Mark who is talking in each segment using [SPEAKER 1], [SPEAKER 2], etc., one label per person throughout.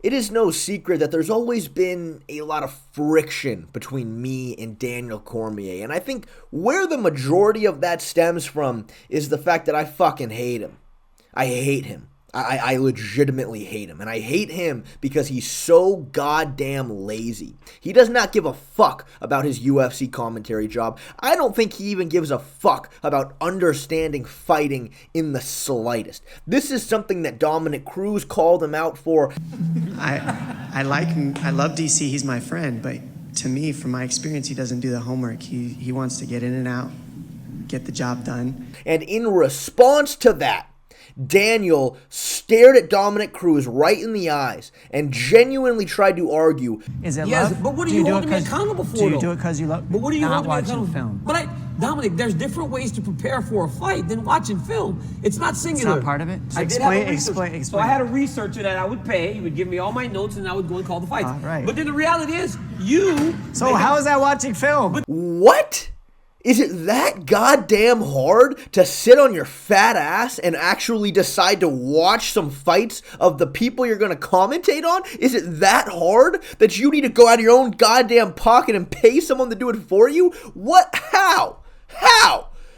[SPEAKER 1] It is no secret that there's always been a lot of friction between me and Daniel Cormier, and I think where the majority of that stems from is the fact that I fucking hate him. I hate him. I legitimately hate him, and I hate him because he's so goddamn lazy. He does not give a fuck about his UFC commentary job. I don't think he even gives a fuck about understanding fighting in the slightest. This is something that Dominic Cruz called him out for.
[SPEAKER 2] I like him. I love DC. He's my friend, but to me, from my experience, he doesn't do the homework. He wants to get in and out, get the job done.
[SPEAKER 1] And in response to that, Daniel stared at Dominic Cruz right in the eyes and genuinely tried to argue.
[SPEAKER 3] Is it
[SPEAKER 4] yes,
[SPEAKER 3] love?
[SPEAKER 4] But what are you holding me accountable for?
[SPEAKER 3] Do you do it because you love?
[SPEAKER 4] But what are you holding me accountable
[SPEAKER 3] film?
[SPEAKER 4] But Dominic, there's different ways to prepare for a fight than watching film. It's not singular.
[SPEAKER 3] It's not part of it.
[SPEAKER 4] I did have a researcher. So I had a researcher that I would pay. He would give me all my notes, and I would go and call the fights.
[SPEAKER 3] Right.
[SPEAKER 4] But then the reality is, you.
[SPEAKER 3] So how is that watching film?
[SPEAKER 1] What? Is it that goddamn hard to sit on your fat ass and actually decide to watch some fights of the people you're going to commentate on? Is it that hard that you need to go out of your own goddamn pocket and pay someone to do it for you? What? How?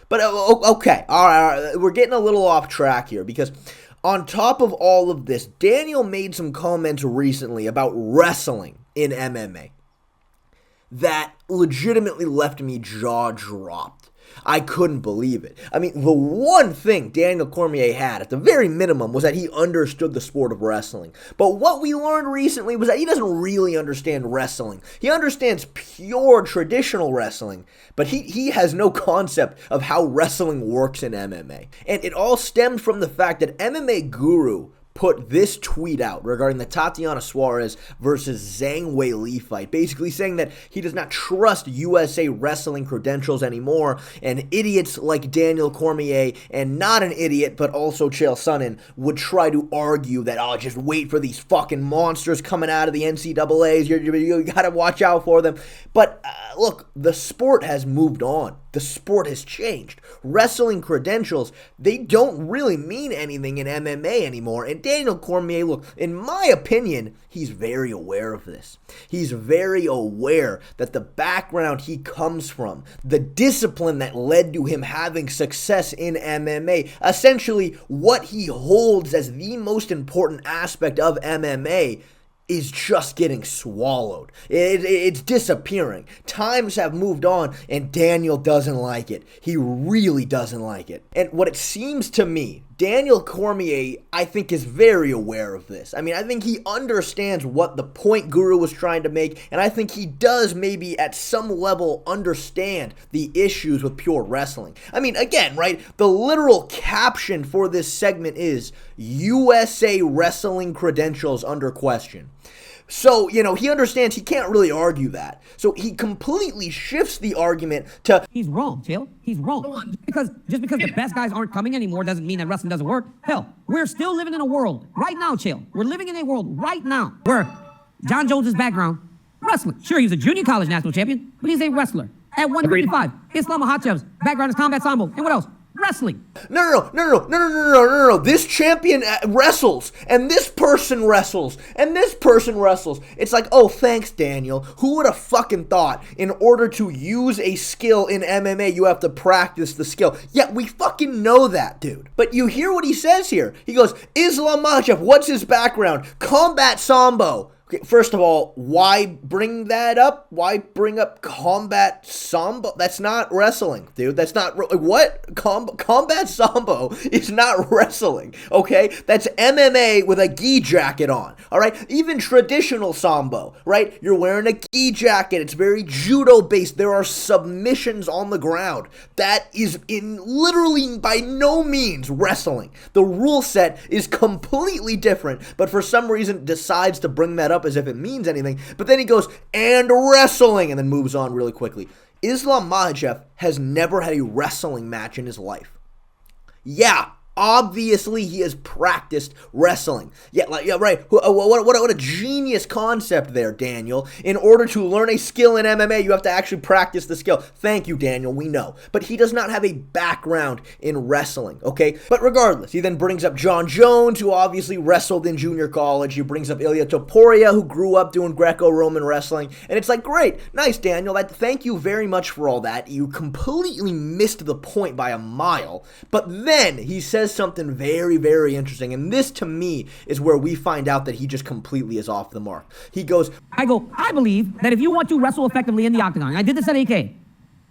[SPEAKER 1] But okay, all right, we're getting a little off track here because on top of all of this, Daniel made some comments recently about wrestling in MMA that legitimately left me jaw dropped. I couldn't believe it. I mean, the one thing Daniel Cormier had, at the very minimum, was that he understood the sport of wrestling. But what we learned recently was that he doesn't really understand wrestling. He understands pure traditional wrestling, but he has no concept of how wrestling works in MMA. And it all stemmed from the fact that MMA Guru put this tweet out regarding the Tatiana Suarez versus Zhang Weili fight, basically saying that he does not trust USA wrestling credentials anymore, and idiots like Daniel Cormier, and not an idiot, but also Chael Sonnen, would try to argue that, oh, just wait for these fucking monsters coming out of the NCAAs, you gotta watch out for them. But look, the sport has moved on. The sport has changed. Wrestling credentials, they don't really mean anything in MMA anymore. And Daniel Cormier, look, in my opinion, he's very aware of this. He's very aware that the background he comes from, the discipline that led to him having success in MMA, essentially what he holds as the most important aspect of MMA, is just getting swallowed. It's disappearing. Times have moved on, and Daniel doesn't like it. He really doesn't like it. And what it seems to me, Daniel Cormier, I think, is very aware of this. I mean, I think he understands what the point Guru was trying to make, and I think he does maybe at some level understand the issues with pure wrestling. I mean, again, right, the literal caption for this segment is USA wrestling credentials under question. So, he understands he can't really argue that. So he completely shifts the argument to,
[SPEAKER 5] he's wrong, Chael. He's wrong. Just because the best guys aren't coming anymore doesn't mean that wrestling doesn't work. Hell, we're still living in a world right now, Chael. We're living in a world right now where John Jones' background, wrestling. Sure, he's a junior college national champion, but he's a wrestler. At 155, Islam Makhachev's background is combat sambo. And what else? Wrestling.
[SPEAKER 1] No. This champion wrestles, and this person wrestles, and this person wrestles. It's like, oh, thanks, Daniel. Who would have fucking thought in order to use a skill in MMA, you have to practice the skill? Yeah, we fucking know that, dude. But you hear what he says here. He goes, Islam Makhachev, what's his background? Combat sambo. Okay, first of all, why bring that up? Why bring up combat sambo? That's not wrestling, dude. That's not what? Combat sambo is not wrestling, okay? That's MMA with a gi jacket on, all right? Even traditional sambo, right? You're wearing a gi jacket. It's very judo-based. There are submissions on the ground. That is literally by no means wrestling. The rule set is completely different, but for some reason decides to bring that up as if it means anything, but then he goes, and wrestling, and then moves on really quickly. Islam Makhachev has never had a wrestling match in his life. Yeah, Obviously, he has practiced wrestling. Yeah, right. What a genius concept there, Daniel. In order to learn a skill in MMA, you have to actually practice the skill. Thank you, Daniel, we know. But he does not have a background in wrestling, okay? But regardless, he then brings up John Jones, who obviously wrestled in junior college. He brings up Ilya Topuria, who grew up doing Greco-Roman wrestling. And it's like, great, nice, Daniel. Thank you very much for all that. You completely missed the point by a mile. But then he says something very, very interesting, and this to me is where we find out that he just completely is off the mark. He goes,
[SPEAKER 5] I believe that if you want to wrestle effectively in the octagon, and I did this at AK,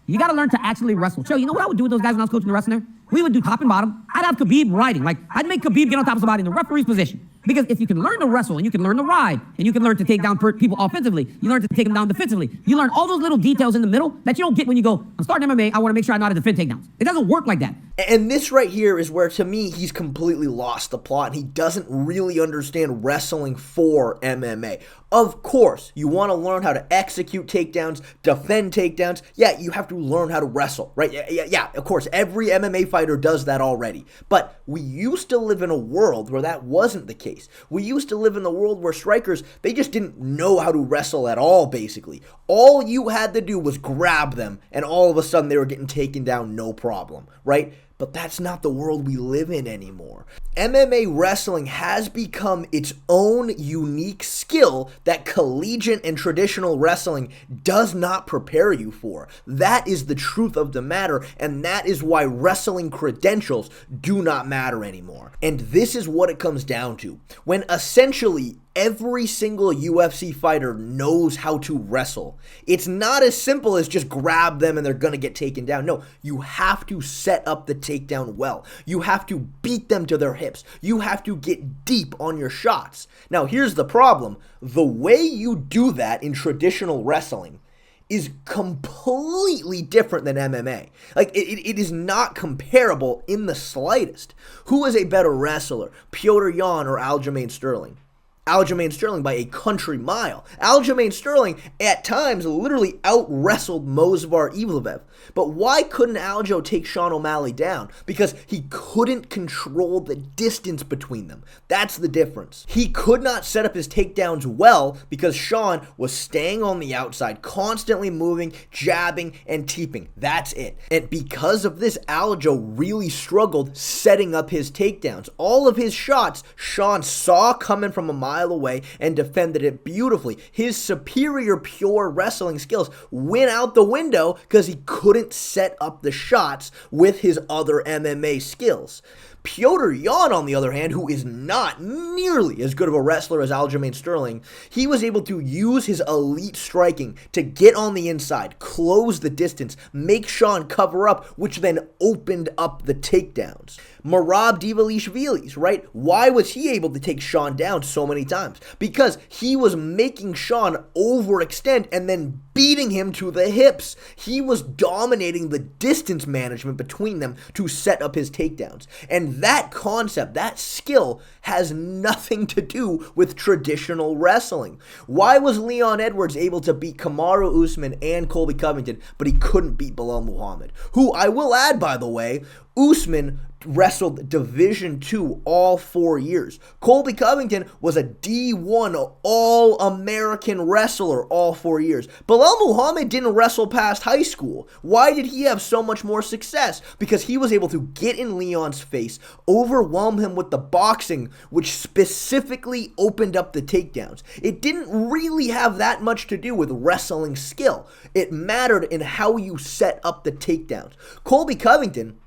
[SPEAKER 5] you got to learn to actually wrestle. So you know what I would do with those guys when I was coaching the wrestling there? We would do top and bottom. I'd have Khabib riding. Like, I'd make Khabib get on top of somebody in the referee's position. Because if you can learn to wrestle, and you can learn to ride, and you can learn to take down people offensively, you learn to take them down defensively, you learn all those little details in the middle that you don't get when you go, I'm starting MMA, I want to make sure I know how to defend takedowns. It doesn't work like that.
[SPEAKER 1] And this right here is where, to me, he's completely lost the plot, and he doesn't really understand wrestling for MMA. Of course, you want to learn how to execute takedowns, defend takedowns. Yeah, you have to learn how to wrestle, right? Yeah, of course, every MMA fighter does that already. But we used to live in a world where that wasn't the case. We used to live in the world where strikers, they just didn't know how to wrestle at all, basically. All you had to do was grab them, and all of a sudden they were getting taken down no problem, right? But that's not the world we live in anymore. MMA wrestling has become its own unique skill that collegiate and traditional wrestling does not prepare you for. That is the truth of the matter, and that is why wrestling credentials do not matter anymore. And this is what it comes down to. When essentially every single UFC fighter knows how to wrestle. It's not as simple as just grab them and they're going to get taken down. No, you have to set up the takedown well. You have to beat them to their hips. You have to get deep on your shots. Now, here's the problem. The way you do that in traditional wrestling is completely different than MMA. Like, it is not comparable in the slightest. Who is a better wrestler, Petr Yan or Aljamain Sterling? Aljamain Sterling by a country mile. Aljamain Sterling, at times, literally out-wrestled Movsar Evloev. But why couldn't Aljo take Sean O'Malley down? Because he couldn't control the distance between them. That's the difference. He could not set up his takedowns well because Sean was staying on the outside, constantly moving, jabbing, and teeping. That's it. And because of this, Aljo really struggled setting up his takedowns. All of his shots, Sean saw coming from a mile away and defended it beautifully. His superior pure wrestling skills went out the window because he couldn't set up the shots with his other MMA skills. Petr Yan, on the other hand, who is not nearly as good of a wrestler as Aljamain Sterling, he was able to use his elite striking to get on the inside, close the distance, make Sean cover up, which then opened up the takedowns. Merab Dvalishvili's, right? Why was he able to take Sean down so many times? Because he was making Sean overextend and then beating him to the hips. He was dominating the distance management between them to set up his takedowns. And that concept, that skill, has nothing to do with traditional wrestling. Why was Leon Edwards able to beat Kamaru Usman and Colby Covington, but he couldn't beat Belal Muhammad? Who, I will add, by the way, Usman wrestled Division II all 4 years. Colby Covington was a D1 All-American wrestler all 4 years. Belal Muhammad didn't wrestle past high school. Why did he have so much more success? Because he was able to get in Leon's face, overwhelm him with the boxing, which specifically opened up the takedowns. It didn't really have that much to do with wrestling skill. It mattered in how you set up the takedowns. Colby Covington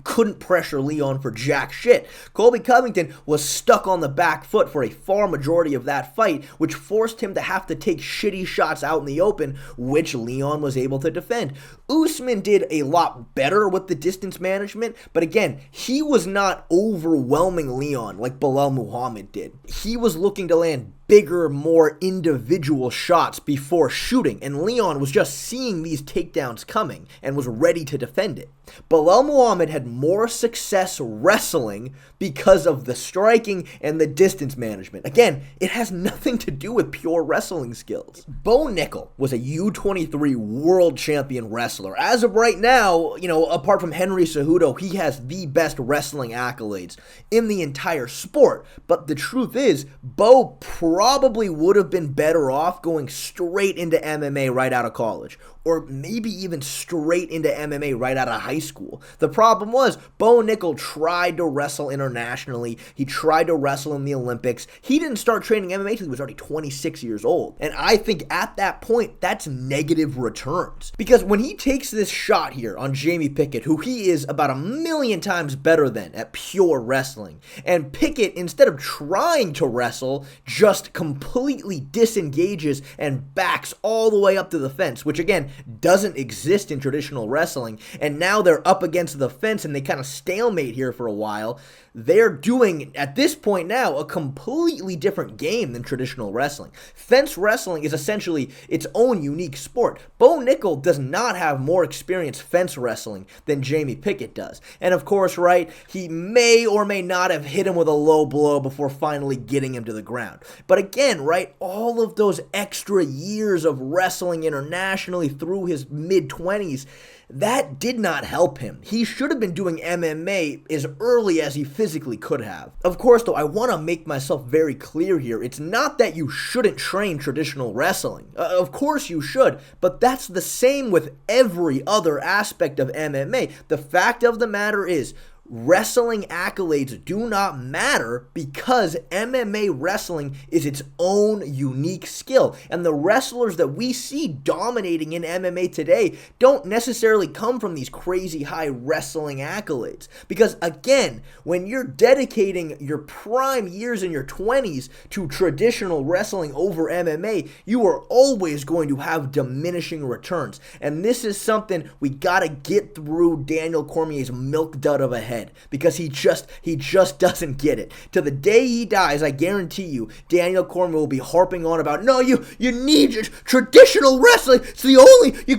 [SPEAKER 1] couldn't pressure Leon for jack shit. Colby Covington was stuck on the back foot for a far majority of that fight, which forced him to have to take shitty shots out in the open, which Leon was able to defend. Usman did a lot better with the distance management, but again, he was not overwhelming Leon like Belal Muhammad did. He was looking to land bigger, more individual shots before shooting, and Leon was just seeing these takedowns coming and was ready to defend it. Belal Muhammad had more success wrestling because of the striking and the distance management. Again, it has nothing to do with pure wrestling skills. Bo Nickel was a U23 world champion wrestler. As of right now, apart from Henry Cejudo, he has the best wrestling accolades in the entire sport. But the truth is, Bo probably would have been better off going straight into MMA right out of college, or maybe even straight into MMA right out of high school. The problem was, Bo Nickel tried to wrestle internationally. He tried to wrestle in the Olympics. He didn't start training MMA until he was already 26 years old. And I think at that point, that's negative returns. Because when he takes this shot here on Jamie Pickett, who he is about 1,000,000 times better than at pure wrestling, and Pickett, instead of trying to wrestle, just completely disengages and backs all the way up to the fence, which again, doesn't exist in traditional wrestling, and now they're up against the fence and they kind of stalemate here for a while. They're doing, at this point now, a completely different game than traditional wrestling. Fence wrestling is essentially its own unique sport. Bo Nickel does not have more experience fence wrestling than Jamie Pickett does. And of course, right, he may or may not have hit him with a low blow before finally getting him to the ground. But again, right, all of those extra years of wrestling internationally through his mid-20s, that did not help him. He should have been doing MMA as early as he physically could have. Of course, though, I want to make myself very clear here. It's not that you shouldn't train traditional wrestling. Of course you should, but that's the same with every other aspect of MMA. The fact of the matter is, wrestling accolades do not matter because MMA wrestling is its own unique skill. And the wrestlers that we see dominating in MMA today don't necessarily come from these crazy high wrestling accolades. Because again, when you're dedicating your prime years in your 20s to traditional wrestling over MMA, you are always going to have diminishing returns. And this is something we gotta get through Daniel Cormier's milk dud of a head. Because he just doesn't get it. To the day he dies, I guarantee you, Daniel Cormier will be harping on about, no, you need traditional wrestling. It's the only, you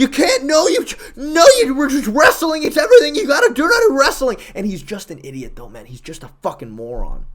[SPEAKER 1] can't know, we're just wrestling. It's everything you gotta do, not wrestling. And he's just an idiot though, man. He's just a fucking moron.